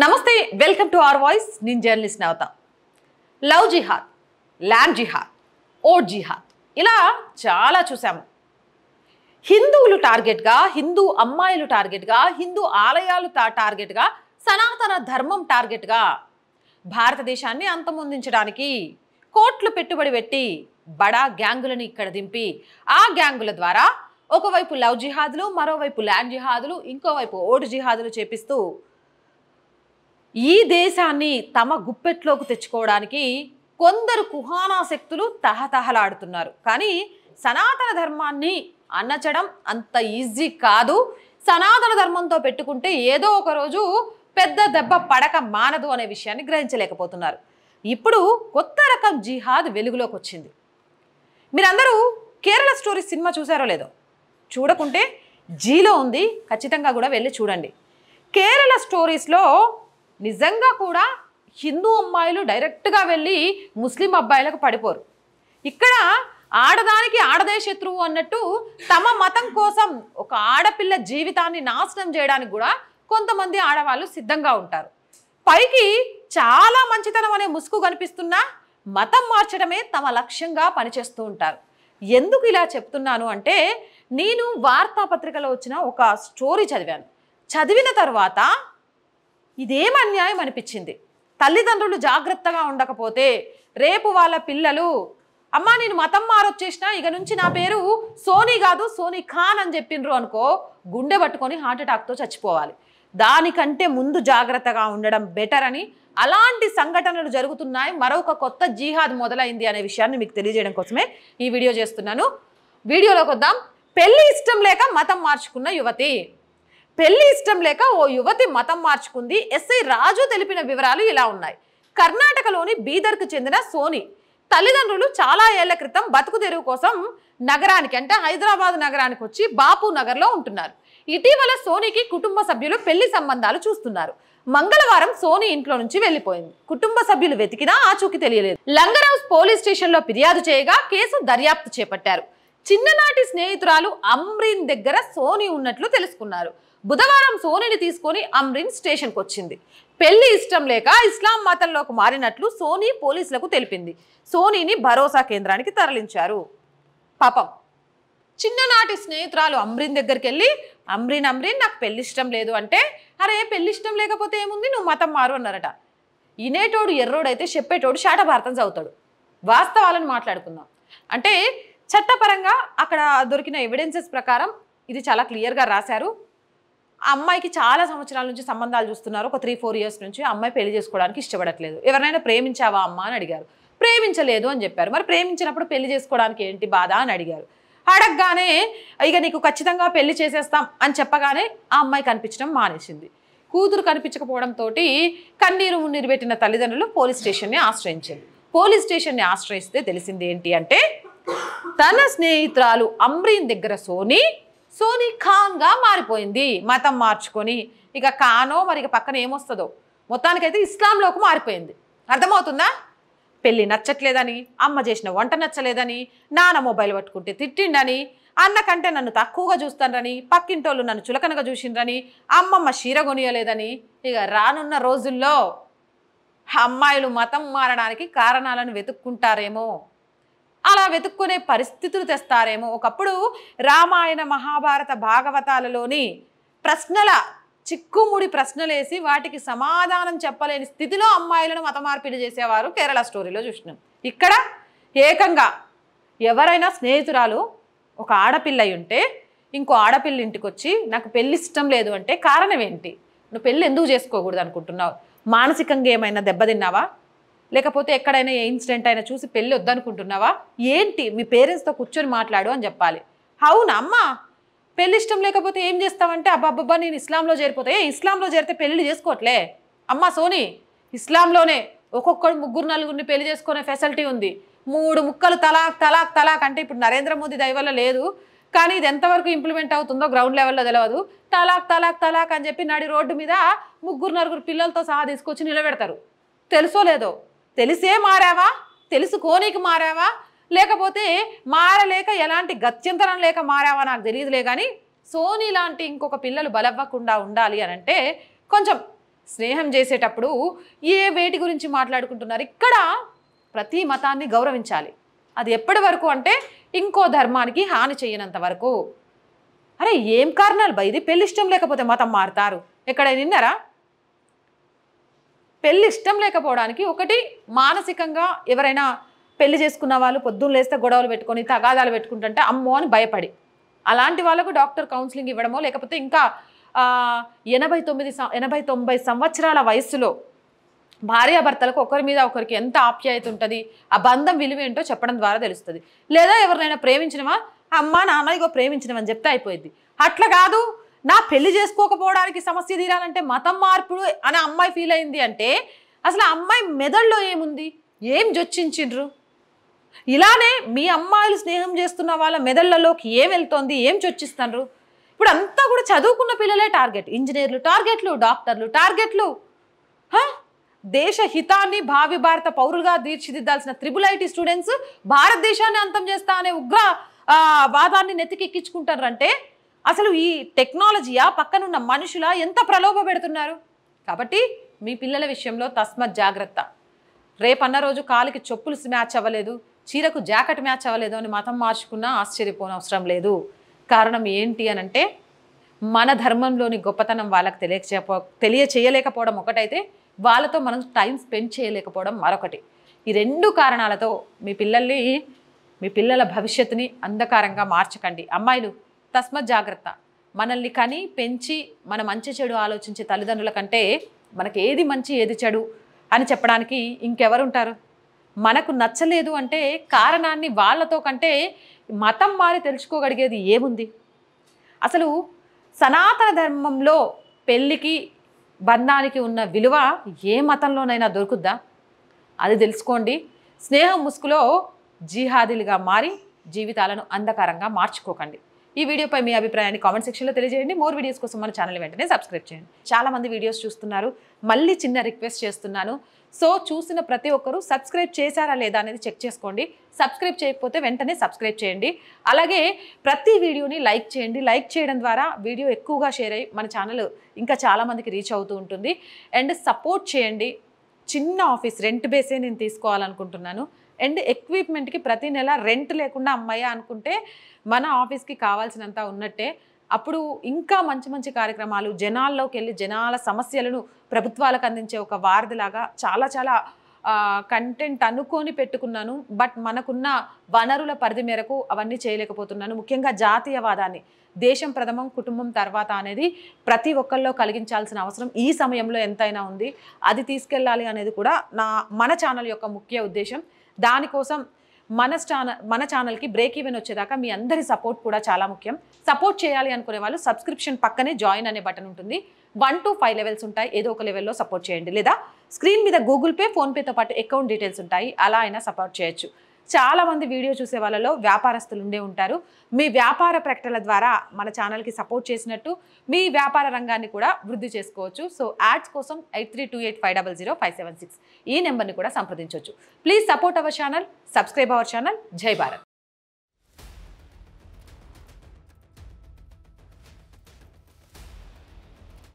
నమస్తే welcome to our voice నేను journalist నవత love జిహాద్ land జిహాద్ vote జిహాద్ ఇలా చాలా చూసాము హిందువులు టార్గెట్గా హిందూ అమ్మాయిలు టార్గెట్గా హిందూ ఆలయాలు టార్గెట్గా సనాతన ధర్మం టార్గెట్గా భారతదేశాన్ని అంతమొందించడానికి కోట్లు పెట్టుబడి పెట్టి బడా గ్యాంగులను ఇక్కడ దింపి ఆ గ్యాంగుల ద్వారా ఒకవైపు లవ్ జిహాదులు మరోవైపు ల్యాండ్ జిహాదులు ఇంకోవైపు ఓటు జిహాదులు చేపిస్తూ ఈ దేశాన్ని తమ గుప్పెట్లోకి తెచ్చుకోవడానికి కొందరు కుహానా శక్తులు తహతహలాడుతున్నారు. కానీ సనాతన ధర్మాన్ని అన్నచడం అంత ఈజీ కాదు. సనాతన ధర్మంతో పెట్టుకుంటే ఏదో ఒక రోజు పెద్ద దెబ్బ పడక మానదు అనే విషయాన్ని గ్రహించలేకపోతున్నారు. ఇప్పుడు కొత్త రకం జిహాద్ వెలుగులోకి వచ్చింది. మీరందరూ కేరళ స్టోరీస్ సినిమా చూసారో లేదో, చూడకుంటే జీలో ఉంది, ఖచ్చితంగా కూడా వెళ్ళి చూడండి. కేరళ స్టోరీస్లో నిజంగా కూడా హిందూ అమ్మాయిలు డైరెక్ట్గా వెళ్ళి ముస్లిం అబ్బాయిలకు పడిపోరు. ఇక్కడ ఆడదానికి ఆడదే శత్రువు అన్నట్టు తమ మతం కోసం ఒక ఆడపిల్ల జీవితాన్ని నాశనం చేయడానికి కూడా కొంతమంది ఆడవాళ్ళు సిద్ధంగా ఉంటారు. పైకి చాలా మంచితనం అనే ముసుగు కనిపిస్తున్నా మతం మార్చడమే తమ లక్ష్యంగా పనిచేస్తూ ఉంటారు. ఎందుకు ఇలా చెప్తున్నాను అంటే, నేను వార్తాపత్రికలో వచ్చిన ఒక స్టోరీ చదివిన తర్వాత ఇదేం అన్యాయం అనిపించింది. తల్లిదండ్రులు జాగ్రత్తగా ఉండకపోతే రేపు వాళ్ళ పిల్లలు అమ్మా నేను మతం మారొచ్చేసిన, ఇక నుంచి నా పేరు సోనీ కాదు సోనీ ఖాన్ అని చెప్పిండ్రు అనుకో, గుండె పట్టుకొని హార్ట్అటాక్తో చచ్చిపోవాలి. దానికంటే ముందు జాగ్రత్తగా ఉండడం బెటర్ అని, అలాంటి సంఘటనలు జరుగుతున్నాయి, మరొక కొత్త జిహాద్ మొదలైంది అనే విషయాన్ని మీకు తెలియజేయడం కోసమే ఈ వీడియో చేస్తున్నాను. వీడియోలోకి వద్దాం. పెళ్లి ఇష్టం లేక మతం మార్చుకున్న యువతి. పెళ్లి ఇష్టం లేక ఓ యువతి మతం మార్చుకుంది. ఎస్ఐ రాజు తెలిపిన వివరాలు ఇలా ఉన్నాయి. కర్ణాటకలోని బీదర్కు చెందిన సోని తల్లిదండ్రులు చాలా ఏళ్ల క్రితం బతుకు తెరువు కోసం నగరానికి అంటే హైదరాబాద్ నగరానికి వచ్చి బాపు నగర్లో ఉంటున్నారు. ఇటీవల సోనీకి కుటుంబ సభ్యులు పెళ్లి సంబంధాలు చూస్తున్నారు. మంగళవారం సోనీ ఇంట్లో నుంచి వెళ్లిపోయింది. కుటుంబ సభ్యులు వెతికినా ఆచూకీ తెలియలేదు. లంగర్ హౌస్ పోలీస్ స్టేషన్లో ఫిర్యాదు చేయగా కేసు దర్యాప్తు చేపట్టారు. చిన్ననాటి స్నేహితురాలు అమ్రీన్ దగ్గర సోనీ ఉన్నట్లు తెలుసుకున్నారు. బుధవారం సోనీని తీసుకొని అమ్రీన్ స్టేషన్కి వచ్చింది. పెళ్లి ఇష్టం లేక ఇస్లాం మతంలోకి మారినట్లు సోనీ పోలీసులకు తెలిపింది. సోనీని భరోసా కేంద్రానికి తరలించారు. పాపం చిన్ననాటి స్నేహితురాలు అమ్రీన్ దగ్గరికి వెళ్ళి అమ్రీన్ నాకు పెళ్లి ఇష్టం లేదు అంటే, అరే పెళ్లి ఇష్టం లేకపోతే ఏముంది, నువ్వు మతం మారు అన్నారట. ఇనేటోడు ఎర్రోడైతే చెప్పేటోడు శాటభారతం చదువుతాడు. వాస్తవాలను మాట్లాడుకుందాం. అంటే చట్టపరంగా అక్కడ దొరికిన ఎవిడెన్సెస్ ప్రకారం ఇది చాలా క్లియర్గా రాశారు. ఆ అమ్మాయికి చాలా సంవత్సరాల నుంచి సంబంధాలు చూస్తున్నారు. ఒక 3-4 ఇయర్స్ నుంచి అమ్మాయి పెళ్లి చేసుకోవడానికి ఇష్టపడట్లేదు. ఎవరినైనా ప్రేమించావా అమ్మ అని అడిగారు. ప్రేమించలేదు అని చెప్పారు. మరి ప్రేమించినప్పుడు పెళ్లి చేసుకోవడానికి ఏంటి బాధ అని అడిగారు. అడగగానే ఇక నీకు ఖచ్చితంగా పెళ్లి చేసేస్తాం అని చెప్పగానే ఆ అమ్మాయి కనిపించడం మానేసింది. కూతురు కనిపించకపోవడంతో కన్నీరు మున్నీరు పెట్టిన తల్లిదండ్రులు పోలీస్ స్టేషన్ని ఆశ్రయించారు. పోలీస్ స్టేషన్ని ఆశ్రయిస్తే తెలిసింది ఏంటి అంటే, తన స్నేహితురాలు అమ్రీన్ దగ్గర సోనీ ఖాన్గా మారిపోయింది. మతం మార్చుకొని ఇక ఖానో మరి ఇక పక్కన ఏమొస్తుందో, మొత్తానికైతే ఇస్లాంలోకి మారిపోయింది. అర్థమవుతుందా? పెళ్ళి నచ్చట్లేదని, అమ్మ చేసిన వంట నచ్చలేదని, నాన్న మొబైల్ పట్టుకుంటే తిట్టిండని, అన్న కంటే నన్ను తక్కువగా చూస్తానని, పక్కింటోళ్ళు నన్ను చులకనగా చూసిండ్రని, అమ్మమ్మ చీర కొనియలేదని, ఇక రానున్న రోజుల్లో అమ్మాయిలు మతం మారడానికి కారణాలను వెతుక్కుంటారేమో, అలా వెతుక్కునే పరిస్థితులు తెస్తారేమో. ఒకప్పుడు రామాయణ మహాభారత భాగవతాలలోని ప్రశ్నల చిక్కుముడి ప్రశ్నలేసి వాటికి సమాధానం చెప్పలేని స్థితిలో అమ్మాయిలను మత మార్పిడి చేసేవారు కేరళ స్టోరీలో చూసినాం. ఇక్కడ ఏకంగా ఎవరైనా స్నేహితురాలు ఒక ఆడపిల్ల ఉంటే ఇంకో ఆడపిల్ల ఇంటికి వచ్చి నాకు పెళ్ళి ఇష్టం లేదు అంటే కారణం ఏంటి? నువ్వు పెళ్ళి ఎందుకు చేసుకోకూడదు అనుకుంటున్నావు? మానసికంగా ఏమైనా దెబ్బతిన్నావా? లేకపోతే ఎక్కడైనా ఏ ఇన్సిడెంట్ అయినా చూసి పెళ్ళి వద్దనుకుంటున్నావా? ఏంటి? మీ పేరెంట్స్తో కూర్చొని మాట్లాడు అని చెప్పాలి. అవునా అమ్మ, పెళ్ళి ఇష్టం లేకపోతే ఏం చేస్తావంటే, అబ్బాబ్బా నేను ఇస్లాంలో చేరిపోతే, ఇస్లాంలో చేరితే పెళ్ళి చేసుకోవట్లే అమ్మ సోనీ, ఇస్లాంలోనే ఒక్కొక్కడు 3-4 పెళ్లి చేసుకునే ఫెసిలిటీ ఉంది. 3 ముక్కలు తలాక్ అంటే ఇప్పుడు నరేంద్ర మోదీ దయవల్ల లేదు, కానీ ఇది ఎంతవరకు ఇంప్లిమెంట్ అవుతుందో గ్రౌండ్ లెవెల్లో తెలియదు. తలాక్ అని చెప్పి నడి రోడ్డు మీద 3-4 పిల్లలతో సహా తీసుకొచ్చి నిలబెడతారు. తెలుసో లేదో, తెలిసే మారావా, తెలుసుకోనీకి మారావా, లేకపోతే మారలేక ఎలాంటి గత్యంతరం లేక మారావా నాకు తెలియదులే. కానీ సోనీ లాంటి ఇంకొక పిల్లలు బలవ్వకుండా ఉండాలి అని అంటే కొంచెం స్నేహం చేసేటప్పుడు ఏ వేటి గురించి మాట్లాడుకుంటున్నారు? ఇక్కడ ప్రతి మతాన్ని గౌరవించాలి. అది ఎప్పటి వరకు అంటే ఇంకో ధర్మానికి హాని చేయనంత వరకు. అరే ఏం కారణాలు బా ఇది? పెళ్ళి ఇష్టం లేకపోతే మతం మారుతారు? ఎక్కడైనా విన్నారా? పెళ్ళి ఇష్టం లేకపోవడానికి ఒకటి మానసికంగా ఎవరైనా పెళ్లి చేసుకున్న వాళ్ళు పొద్దున్న లేస్తే గొడవలు పెట్టుకొని తగాదాలు పెట్టుకుంటుంటే అమ్మో అని భయపడి అలాంటి వాళ్ళకు డాక్టర్ కౌన్సిలింగ్ ఇవ్వడమో, లేకపోతే ఇంకా 80-90 సంవత్సరాల వయస్సులో భార్యాభర్తలకు ఒకరి మీద ఒకరికి ఎంత ఆప్యాయత ఉంటుంది, ఆ బంధం విలువ ఏంటో చెప్పడం ద్వారా తెలుస్తుంది. లేదా ఎవరినైనా ప్రేమించినవా, అమ్మ నాన్న ఇగో ప్రేమించినవని చెప్తే అయిపోయింది. అట్లా కాదు, నా పెళ్లి చేసుకోకపోవడానికి సమస్య తీరాలంటే మతం మార్పుడు అని అమ్మాయి ఫీల్ అయింది అంటే అసలు ఆ అమ్మాయి మెదడులో ఏముంది, ఏం జొచ్చిండ్రు? ఇలానే మీ అమ్మాయిలు స్నేహం చేస్తున్న వాళ్ళ మెదళ్లలోకి ఏం వెళ్తోంది, ఏం చొచ్చిస్తున్నారు? ఇప్పుడు అంతా కూడా చదువుకున్న పిల్లలే టార్గెట్. ఇంజనీర్లు టార్గెట్లు, డాక్టర్లు టార్గెట్లు. దేశ హితాన్ని భావి భారత పౌరులుగా తీర్చిదిద్దాల్సిన IIIT స్టూడెంట్స్ భారతదేశాన్ని అంతం చేస్తా అనే ఉగ్ర వాదాన్ని నెత్తికెక్కించుకుంటారంటే అసలు ఈ టెక్నాలజీయా పక్కనున్న మనుషుల ఎంత ప్రలోభ పెడుతున్నారు? కాబట్టి మీ పిల్లల విషయంలో తస్మత్ జాగ్రత్త. రేపన్న రోజు కాలికి చెప్పులు మ్యాచ్ అవ్వలేదు, చీరకు జాకెట్ మ్యాచ్ అవ్వలేదు అని మతం మార్చుకున్నా ఆశ్చర్యపోనవసరం లేదు. కారణం ఏంటి అనంటే మన ధర్మంలోని గొప్పతనం వాళ్ళకి తెలియచేయలేకపోవడం ఒకటైతే, వాళ్ళతో మనం టైం స్పెండ్ చేయలేకపోవడం మరొకటి. ఈ రెండు కారణాలతో మీ పిల్లల భవిష్యత్తుని అంధకారంగా మార్చకండి. అమ్మాయిలు తస్మత్ జాగ్రత్త. మనల్ని కని పెంచి మన మంచి చెడు ఆలోచించే తల్లిదండ్రుల కంటే మనకి ఏది మంచి ఏది చెడు అని చెప్పడానికి ఇంకెవరుంటారు? మనకు నచ్చలేదు అంటే కారణాన్ని వాళ్ళతో కంటే మతం మారి తెలుసుకోగలిగేది ఏముంది? అసలు సనాతన ధర్మంలో పెళ్ళికి బంధానికి ఉన్న విలువ ఏ మతంలోనైనా దొరుకుద్దా? అది తెలుసుకోండి. స్నేహం ముసుగులో జిహాదీలుగా మారి జీవితాలను అంధకారంగా మార్చుకోకండి. ఈ వీడియోపై మీ అభిప్రాయాన్ని కామెంట్ సెక్షన్లో తెలియజేయండి. మోర్ వీడియోస్ కోసం మన ఛానల్ వెంటనే సబ్స్క్రైబ్ చేయండి. చాలామంది వీడియోస్ చూస్తున్నారు, మళ్ళీ చిన్న రిక్వెస్ట్ చేస్తున్నాను. సో చూసిన ప్రతి ఒక్కరూ సబ్స్క్రైబ్ చేశారా లేదా అనేది చెక్ చేసుకోండి. సబ్స్క్రైబ్ చేయకపోతే వెంటనే సబ్స్క్రైబ్ చేయండి. అలాగే ప్రతి వీడియోని లైక్ చేయండి. లైక్ చేయడం ద్వారా వీడియో ఎక్కువగా షేర్ అయ్యి మన ఛానల్ ఇంకా చాలామందికి రీచ్ అవుతూ ఉంటుంది. అండ్ సపోర్ట్ చేయండి. చిన్న ఆఫీస్ రెంట్ బేసే నేను తీసుకోవాలనుకుంటున్నాను. అండ్ ఎక్విప్మెంట్కి ప్రతి నెల రెంట్ లేకుండా అమ్మాయి అనుకుంటే మన ఆఫీస్కి కావాల్సినంత ఉన్నట్టే. అప్పుడు ఇంకా మంచి మంచి కార్యక్రమాలు జనాల్లోకి వెళ్ళి జనాల సమస్యలను ప్రభుత్వాలకు అందించే ఒక వారధిలాగా చాలా కంటెంట్ అనుకొని పెట్టుకున్నాను. బట్ మనకున్న వనరుల పరిధి మేరకు అవన్నీ చేయలేకపోతున్నాను. ముఖ్యంగా జాతీయవాదాన్ని, దేశం ప్రథమం కుటుంబం తర్వాత అనేది ప్రతి ఒక్కళ్ళలో కలిగించాల్సిన అవసరం ఈ సమయంలో ఎంతైనా ఉంది. అది తీసుకెళ్ళాలి అనేది కూడా మన ఛానల్ యొక్క ముఖ్య ఉద్దేశం. దానికోసం మన ఛానల్కి బ్రేక్ ఈవెన్ వచ్చేదాకా మీ అందరి సపోర్ట్ కూడా చాలా ముఖ్యం. సపోర్ట్ చేయాలి అనుకునే వాళ్ళు సబ్స్క్రిప్షన్ పక్కనే జాయిన్ అనే బటన్ ఉంటుంది. 1 to 5 లెవెల్స్ ఉంటాయి. ఏదో ఒక లెవెల్లో సపోర్ట్ చేయండి. లేదా స్క్రీన్ మీద గూగుల్ పే, ఫోన్పేతో పాటు అకౌంట్ డీటెయిల్స్ ఉంటాయి. అలా అయినా సపోర్ట్ చేయొచ్చు. చాలామంది వీడియో చూసే వాళ్ళలో వ్యాపారస్తులు ఉండే ఉంటారు. మీ వ్యాపార ప్రకటనల ద్వారా మన ఛానల్కి సపోర్ట్ చేసినట్టు మీ వ్యాపార రంగాన్ని కూడా వృద్ధి చేసుకోవచ్చు. సో యాడ్స్ కోసం 8328500576 ఈ నెంబర్ని కూడా సంప్రదించవచ్చు. Please support our channel, subscribe our channel. జై భారత్.